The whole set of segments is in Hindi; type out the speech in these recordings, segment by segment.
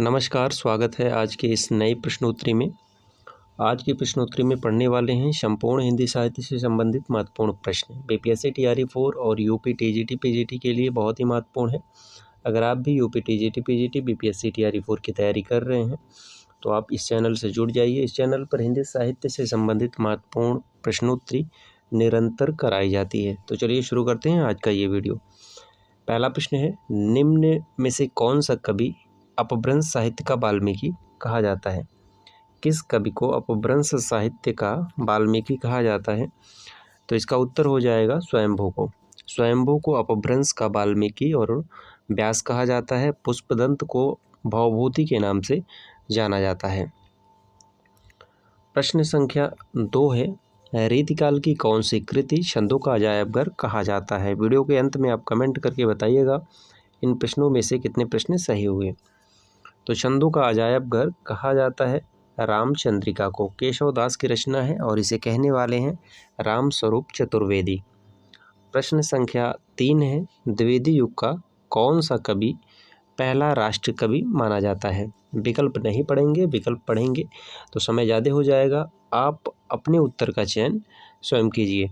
नमस्कार, स्वागत है आज के इस नई प्रश्नोत्तरी में। आज की प्रश्नोत्तरी में पढ़ने वाले हैं संपूर्ण हिंदी साहित्य से संबंधित महत्वपूर्ण प्रश्न। बीपीएससी टीआरई 4 और यूपी टीजीटी पीजीटी के लिए बहुत ही महत्वपूर्ण है। अगर आप भी UP TGT PGT BPSC TRE 4 की तैयारी कर रहे हैं तो आप इस चैनल से जुड़ जाइए। इस चैनल पर हिंदी साहित्य से संबंधित महत्वपूर्ण प्रश्नोत्तरी निरंतर कराई जाती है। तो चलिए शुरू करते हैं आज का ये वीडियो। पहला प्रश्न है, निम्न में से कौन सा कवि अपभ्रंश साहित्य का वाल्मीकि कहा जाता है? किस कवि को अपभ्रंश साहित्य का वाल्मीकि कहा जाता है? तो इसका उत्तर हो जाएगा स्वयंभू को। स्वयंभू को अपभ्रंश का वाल्मीकि और व्यास कहा जाता है। पुष्पदंत को भवभूति के नाम से जाना जाता है। प्रश्न संख्या 2 है, रीतिकाल की कौन सी कृति छंदों का अजायब घर कहा जाता है? वीडियो के अंत में आप कमेंट करके बताइएगा इन प्रश्नों में से कितने प्रश्न सही हुए। तो छंदों का अजायब घर कहा जाता है रामचंद्रिका को। केशव दास की रचना है और इसे कहने वाले हैं राम स्वरूप चतुर्वेदी। प्रश्न संख्या 3 है, द्विवेदी युग का कौन सा कवि पहला राष्ट्र कवि माना जाता है? विकल्प नहीं पढ़ेंगे, विकल्प पढ़ेंगे तो समय ज़्यादा हो जाएगा। आप अपने उत्तर का चयन स्वयं कीजिए।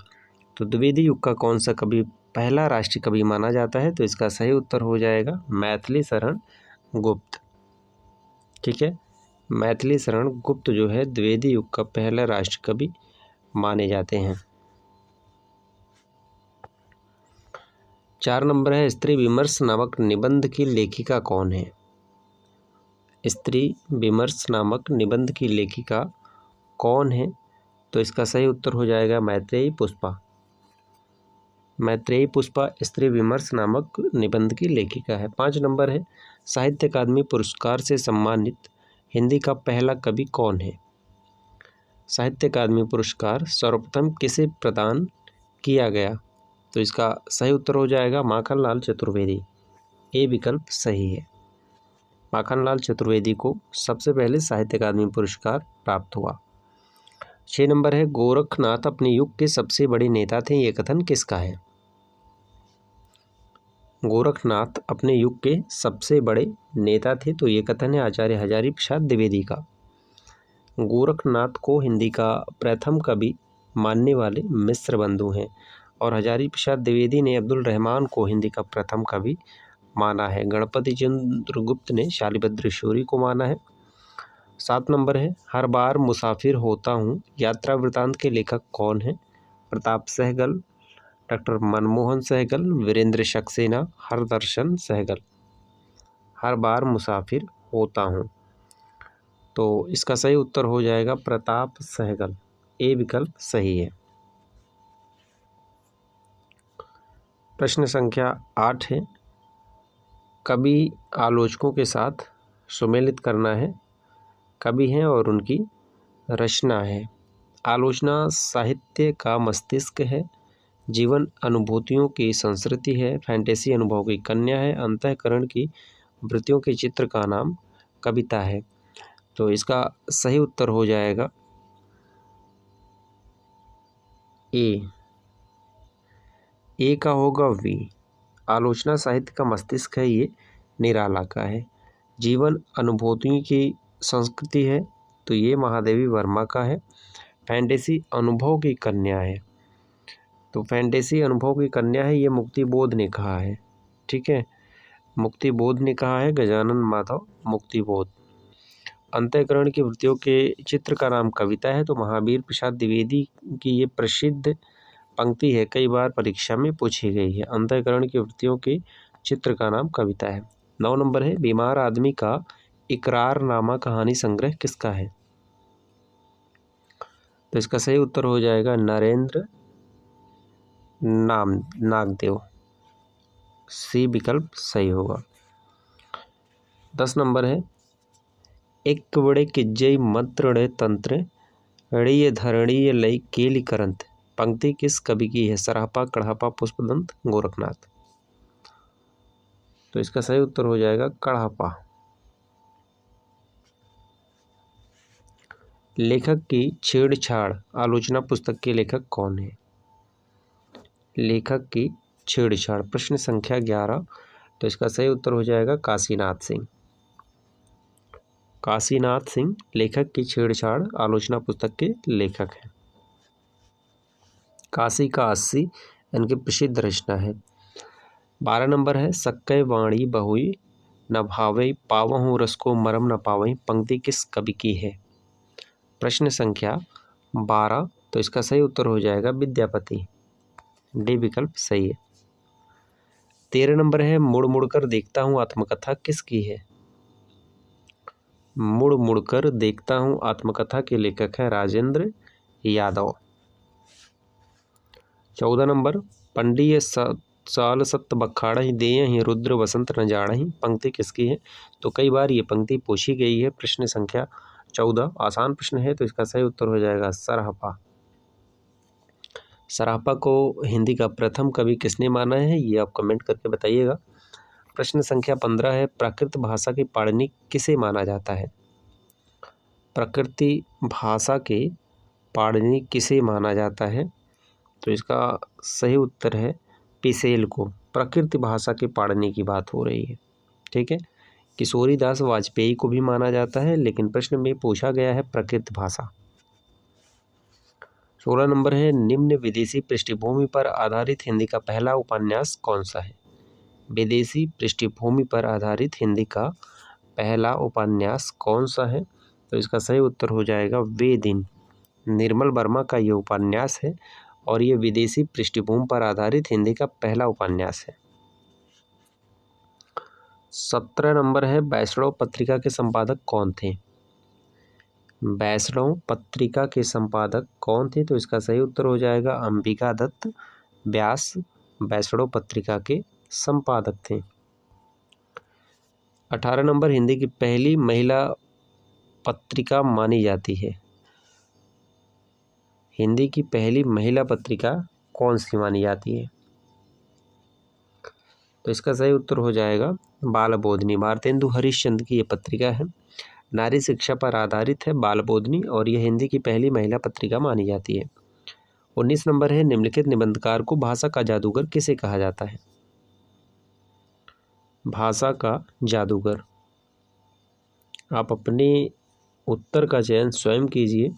तो द्विवेदी युग का कौन सा कवि पहला राष्ट्रीय कवि माना जाता है? तो इसका सही उत्तर हो जाएगा मैथिली शरण गुप्त। ठीक है, मैथिली शरण गुप्त जो है द्विवेदी युग का पहला राष्ट्र कवि माने जाते हैं। 4 नंबर है, स्त्री विमर्श नामक निबंध की लेखिका कौन है? स्त्री विमर्श नामक निबंध की लेखिका कौन है? तो इसका सही उत्तर हो जाएगा मैत्रेयी पुष्पा। मैत्रेयी पुष्पा स्त्री विमर्श नामक निबंध की लेखिका है। 5 नंबर है, साहित्य अकादमी पुरस्कार से सम्मानित हिंदी का पहला कवि कौन है? साहित्य अकादमी पुरस्कार सर्वप्रथम किसे प्रदान किया गया? तो इसका सही उत्तर हो जाएगा माखनलाल चतुर्वेदी। ए विकल्प सही है। माखनलाल चतुर्वेदी को सबसे पहले साहित्य अकादमी पुरस्कार प्राप्त हुआ। 6 नंबर है, गोरखनाथ अपने युग के सबसे बड़े नेता थे, ये कथन किसका है? गोरखनाथ अपने युग के सबसे बड़े नेता थे, तो ये कथन है आचार्य हजारी प्रसाद द्विवेदी का। गोरखनाथ को हिंदी का प्रथम कवि मानने वाले मिश्र बंधु हैं और हजारी प्रसाद द्विवेदी ने अब्दुल रहमान को हिंदी का प्रथम कवि माना है। गणपति चंद्र गुप्त ने शालिभद्र शूरी को माना है। 7 नंबर है, हर बार मुसाफिर होता हूँ यात्रा वृतांत के लेखक कौन है? प्रताप सहगल, डॉक्टर मनमोहन सहगल, वीरेंद्र सक्सेना, हरदर्शन सहगल। हर बार मुसाफिर होता हूँ, तो इसका सही उत्तर हो जाएगा प्रताप सहगल। ए विकल्प सही है। प्रश्न संख्या 8 है, कवि आलोचकों के साथ सुमेलित करना है। कवि हैं और उनकी रचना है। आलोचना साहित्य का मस्तिष्क है, जीवन अनुभूतियों की संस्कृति है, फैंटेसी अनुभव की कन्या है, अंतःकरण की वृत्तियों के चित्र का नाम कविता है। तो इसका सही उत्तर हो जाएगा ए का होगा वी। आलोचना साहित्य का मस्तिष्क है, ये निराला का है। जीवन अनुभूतियों की संस्कृति है, तो ये महादेवी वर्मा का है। फैंटेसी अनुभव की कन्या है, तो फैंटेसी अनुभव की कन्या है, ये मुक्तिबोध ने कहा है। ठीक है, मुक्तिबोध ने कहा है, गजानन माधव मुक्तिबोध। अंतःकरण की वृत्तियों के चित्र का नाम कविता है, तो महावीर प्रसाद द्विवेदी की ये प्रसिद्ध पंक्ति है, कई बार परीक्षा में पूछी गई है। अंतःकरण की वृत्तियों के चित्र का नाम कविता है। 9 नंबर है, बीमार आदमी का इकरारनामा कहानी संग्रह किसका है? तो इसका सही उत्तर हो जाएगा नरेंद्र नागदेव। सी विकल्प सही होगा। 10 नंबर है, एक बड़े किज्जई मंत्र तंत्र ऋय धरणीय लय केली करंत पंक्ति किस कवि की है? सरापा, कढ़ापा, पुष्पदंत, गोरखनाथ। तो इसका सही उत्तर हो जाएगा कढ़ापा। लेखक की छेड़छाड़ आलोचना पुस्तक के लेखक कौन है? लेखक की छेड़छाड़। प्रश्न संख्या 11, तो इसका सही उत्तर हो जाएगा काशीनाथ सिंह। काशीनाथ सिंह लेखक की छेड़छाड़ आलोचना पुस्तक के लेखक हैं। काशी का 80 इनकी प्रसिद्ध रचना है। 12 नंबर है सक्कै वाणी बहुई न भावई पावहु रस को मरम न पावई, पंक्ति किस कवि की है? प्रश्न संख्या 12, तो इसका सही उत्तर हो जाएगा विद्यापति, डी विकल्प सही है। 13 नंबर है मुड़ मुड़कर देखता हूँ आत्मकथा किसकी है? मुड़ मुड़कर देखता हूँ आत्मकथा के लेखक है राजेंद्र यादव। 14 नंबर पंडिय साल सत्त बखाड़हि देयहि रुद्र वसंत न जाड़हि, पंक्ति किसकी है? तो कई बार ये पंक्ति पूछी गई है। प्रश्न संख्या 14, आसान प्रश्न है, तो इसका सही उत्तर हो जाएगा सराहपा। सराहपा को हिंदी का प्रथम कवि किसने माना है, ये आप कमेंट करके बताइएगा। प्रश्न संख्या 15 है प्राकृत भाषा के पाणिनि किसे माना जाता है? प्रकृति भाषा के पाणिनि किसे माना जाता है? तो इसका सही उत्तर है पिसेल को। प्रकृति भाषा के पाणिनि की बात हो रही है, ठीक है। किशोरीदास वाजपेयी को भी माना जाता है, लेकिन प्रश्न में पूछा गया है प्रकृत भाषा। 16 नंबर है निम्न विदेशी पृष्ठभूमि पर आधारित हिंदी का पहला उपन्यास कौन सा है? विदेशी पृष्ठभूमि पर आधारित हिंदी का पहला उपन्यास कौन सा है? तो इसका सही उत्तर हो जाएगा वे दिन। निर्मल वर्मा का ये उपन्यास है और ये विदेशी पृष्ठभूमि पर आधारित हिंदी का पहला उपन्यास है। 17 नंबर है वैष्णव पत्रिका के संपादक कौन थे? वैष्णव पत्रिका के संपादक कौन थे? तो इसका सही उत्तर हो जाएगा अंबिका दत्त व्यास वैष्णव पत्रिका के संपादक थे। 18 नंबर हिंदी की पहली महिला पत्रिका मानी जाती है। हिंदी की पहली महिला पत्रिका कौन सी मानी जाती है? तो इसका सही उत्तर हो जाएगा बालबोधिनी। भारतेंदु हरिश्चंद्र की ये पत्रिका है, नारी शिक्षा पर आधारित है बालबोधिनी, और यह हिंदी की पहली महिला पत्रिका मानी जाती है। 19 नंबर है निम्नलिखित निबंधकार को भाषा का जादूगर किसे कहा जाता है? भाषा का जादूगर। आप अपने उत्तर का चयन स्वयं कीजिए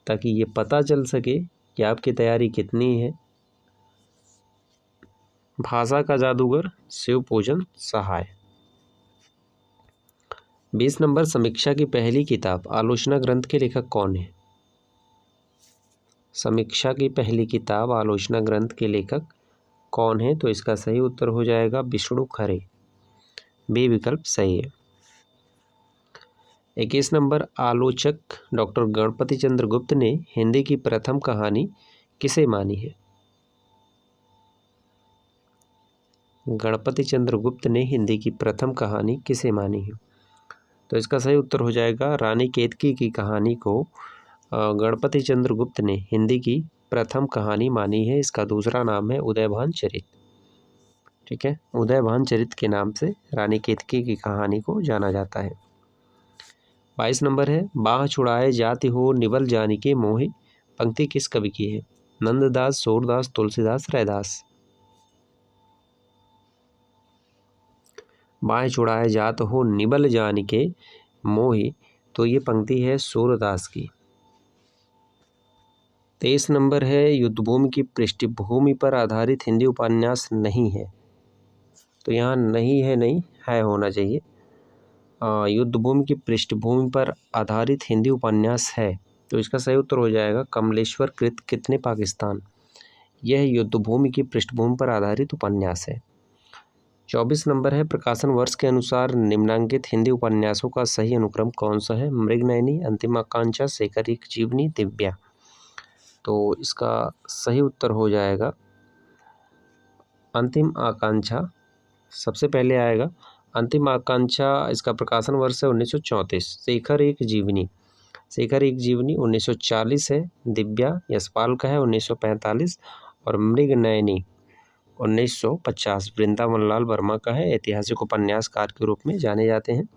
ताकि ये पता चल सके कि आपकी तैयारी कितनी है। भाषा का जादूगर शिवपूजन सहाय। 20 नंबर समीक्षा की पहली किताब आलोचना ग्रंथ के लेखक कौन है? समीक्षा की पहली किताब आलोचना ग्रंथ के लेखक कौन है? तो इसका सही उत्तर हो जाएगा विष्णु खरे, बी विकल्प सही है। 21 नंबर आलोचक डॉक्टर गणपति चंद्र गुप्त ने हिंदी की प्रथम कहानी किसे मानी है? गणपति चंद्र गुप्त ने हिंदी की प्रथम कहानी किसे मानी है? तो इसका सही उत्तर हो जाएगा रानी केतकी की कहानी को गणपति चंद्र गुप्त ने हिंदी की प्रथम कहानी मानी है। इसका दूसरा नाम है उदयभान चरित, ठीक है। उदयभान चरित के नाम से रानी केतकी की कहानी को जाना जाता है। 22 नंबर है बाह छुड़ाए जाति हो निबल जानी के मोहि, पंक्ति किस कवि की है? नंददास, सूरदास, तुलसीदास, रैदास। बाह छुड़ाए जात हो निबल जानी के मोहि, तो ये पंक्ति है सूरदास की। 23 नंबर है युद्धभूमि की पृष्ठभूमि पर आधारित हिंदी उपन्यास नहीं है, तो यहाँ नहीं है, नहीं है होना चाहिए। युद्धभूमि की पृष्ठभूमि पर आधारित हिंदी उपन्यास है, तो इसका सही उत्तर हो जाएगा कमलेश्वर कृत कितने पाकिस्तान। यह युद्धभूमि की पृष्ठभूमि पर आधारित उपन्यास है। 24 नंबर है प्रकाशन वर्ष के अनुसार निम्नांकित हिंदी उपन्यासों का सही अनुक्रम कौन सा है? मृगनयनी, अंतिम आकांक्षा, शेखर एक जीवनी, दिव्या। तो इसका सही उत्तर हो जाएगा अंतिम आकांक्षा, सबसे पहले आएगा अंतिम आकांक्षा। इसका प्रकाशन वर्ष है 1934। शेखर एक जीवनी 1940 है। दिव्या यशपाल का है 1945, और मृगनयनी 1950 वृंदावन लाल वर्मा का है। ऐतिहासिक उपन्यासकार के रूप में जाने जाते हैं।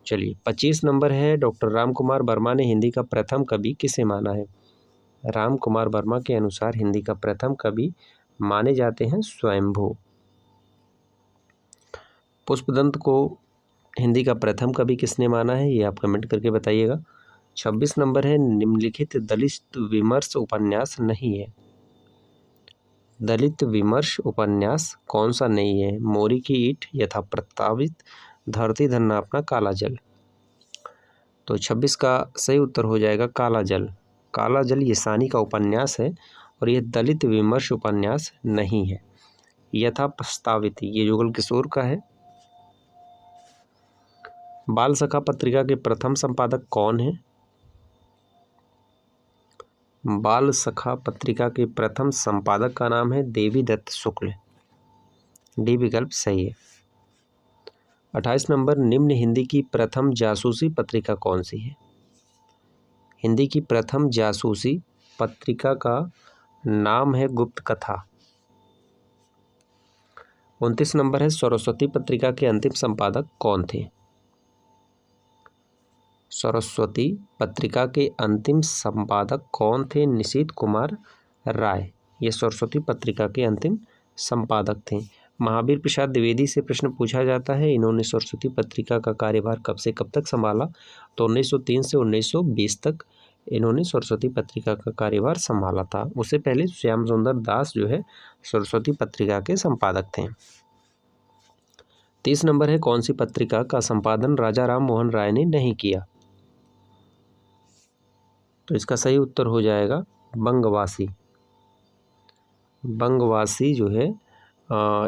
चलिए 25 नंबर है डॉक्टर राम कुमार वर्मा ने हिंदी का प्रथम कवि किसे माना है? राम कुमार वर्मा के अनुसार हिंदी का प्रथम कवि माने जाते हैं स्वयंभू। पुष्पदंत को हिंदी का प्रथम कवि किसने माना है, ये आप कमेंट करके बताइएगा। 26 नंबर है, निम्नलिखित दलित विमर्श उपन्यास नहीं है। दलित विमर्श उपन्यास कौन सा नहीं है? मोरी की ईंट, यथा प्रस्तावित, धरती धरना अपना, काला जल। तो 26 का सही उत्तर हो जाएगा काला जल। काला जल ये सानी का उपन्यास है और यह दलित विमर्श उपन्यास नहीं है। यथा प्रस्तावित ये जुगल किशोर का है। बाल सखा पत्रिका के प्रथम संपादक कौन है? बाल सखा पत्रिका के प्रथम संपादक का नाम है देवीदत्त शुक्ल। डी विकल्प सही है। 28 नंबर, निम्न हिंदी की प्रथम जासूसी पत्रिका कौन सी है? हिंदी की प्रथम जासूसी पत्रिका का नाम है गुप्त कथा। 29 नंबर है, सरस्वती पत्रिका के अंतिम संपादक कौन थे? सरस्वती पत्रिका के अंतिम संपादक कौन थे? निशीथ कुमार राय, ये सरस्वती पत्रिका के अंतिम संपादक थे। महावीर प्रसाद द्विवेदी से प्रश्न पूछा जाता है, इन्होंने सरस्वती पत्रिका का कार्यभार कब से कब तक संभाला? तो 1903 से 1920 तक इन्होंने सरस्वती पत्रिका का कार्यभार संभाला था। उससे पहले श्याम सुंदर दास जो है सरस्वती पत्रिका के संपादक थे। 30 नंबर है, कौन सी पत्रिका का संपादन राजा राम मोहन राय ने नहीं किया? तो इसका सही उत्तर हो जाएगा बंगवासी। बंगवासी जो है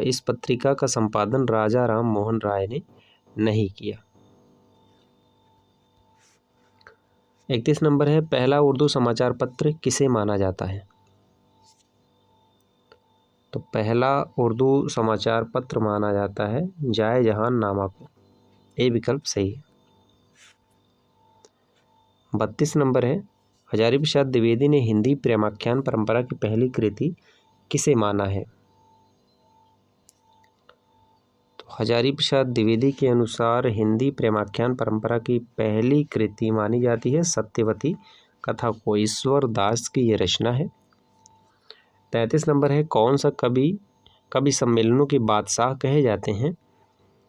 इस पत्रिका का संपादन राजा राम मोहन राय ने नहीं किया। 31 नंबर है, पहला उर्दू समाचार पत्र किसे माना जाता है? तो पहला उर्दू समाचार पत्र माना जाता है जाए जहान नामा को। ए विकल्प सही है। 32 नंबर है, हजारी प्रसाद द्विवेदी ने हिंदी प्रेमाख्यान परंपरा की पहली कृति किसे माना है? तो हजारी प्रसाद द्विवेदी के अनुसार हिंदी प्रेमाख्यान परंपरा की पहली कृति मानी जाती है सत्यवती कथा को। ईश्वर दास की ये रचना है। 33 नंबर है, कौन सा कवि सम्मेलनों के बादशाह कहे जाते हैं?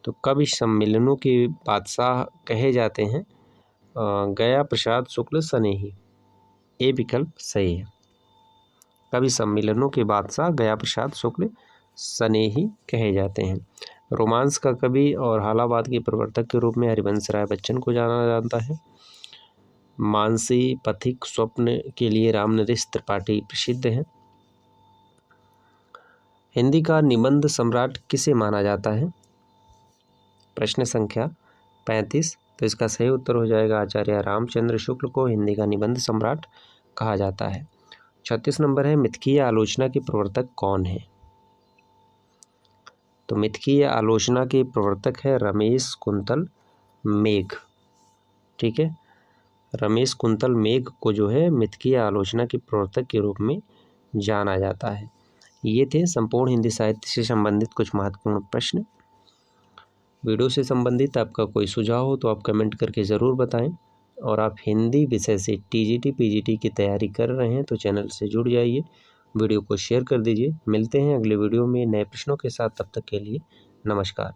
तो कवि सम्मेलनों के बादशाह कहे जाते हैं गया प्रसाद शुक्ल सनेही। ए विकल्प सही है। कवि सम्मेलनों के बादशाह गया प्रसाद शुक्ल सनेही कहे जाते हैं। रोमांस का कवि और हालाबाद के प्रवर्तक के रूप में हरिवंश राय बच्चन को जाना जाता है। मानसी पथिक स्वप्न के लिए रामनरेश त्रिपाठी प्रसिद्ध हैं। हिंदी का निबंध सम्राट किसे माना जाता है? प्रश्न संख्या 35। तो इसका सही उत्तर हो जाएगा आचार्य रामचंद्र शुक्ल को हिंदी का निबंध सम्राट कहा जाता है। 36 नंबर है, मिथकीय आलोचना के प्रवर्तक कौन है? तो मिथकीय आलोचना के प्रवर्तक है रमेश कुंतल मेघ। ठीक है, रमेश कुंतल मेघ को जो है मिथकीय आलोचना के प्रवर्तक के रूप में जाना जाता है। ये थे संपूर्ण हिंदी साहित्य से संबंधित कुछ महत्वपूर्ण प्रश्न। वीडियो से संबंधित आपका कोई सुझाव हो तो आप कमेंट करके ज़रूर बताएं। और आप हिंदी विषय से टीजीटी पीजीटी की तैयारी कर रहे हैं तो चैनल से जुड़ जाइए, वीडियो को शेयर कर दीजिए। मिलते हैं अगले वीडियो में नए प्रश्नों के साथ, तब तक के लिए नमस्कार।